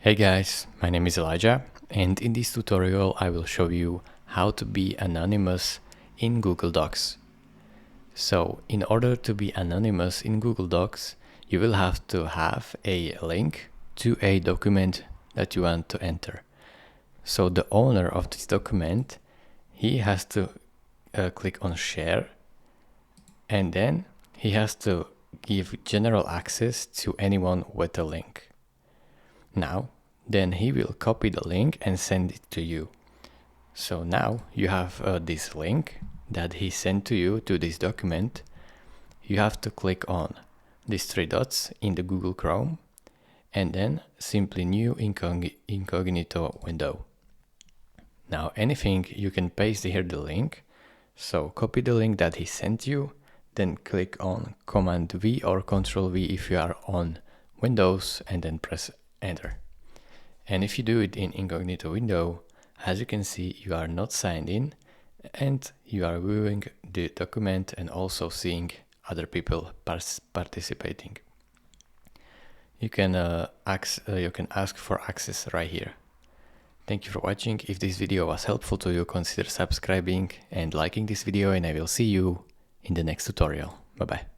Hey guys, my name is Elijah, and in this tutorial I will show you how to be anonymous in Google Docs. So in order to be anonymous in Google Docs, you will have to have a link to a document that you want to enter. So the owner of this document, he has to click on share, and then he has to give general access to anyone with a link. Then he will copy the link and send it to you. So now you have this link that he sent to you to this document. You have to click on these three dots in the Google Chrome and then simply new incognito window. Now anything you can paste here the link. So copy the link that he sent you, then click on Command V or Control V if you are on Windows, and then press enter. And if you do it in incognito window, as you can see, you are not signed in and you are viewing the document and also seeing other people participating. You can ask for access right here. Thank you for watching. If this video was helpful to you, consider subscribing and liking this video, and I will see you in the next tutorial. Bye bye.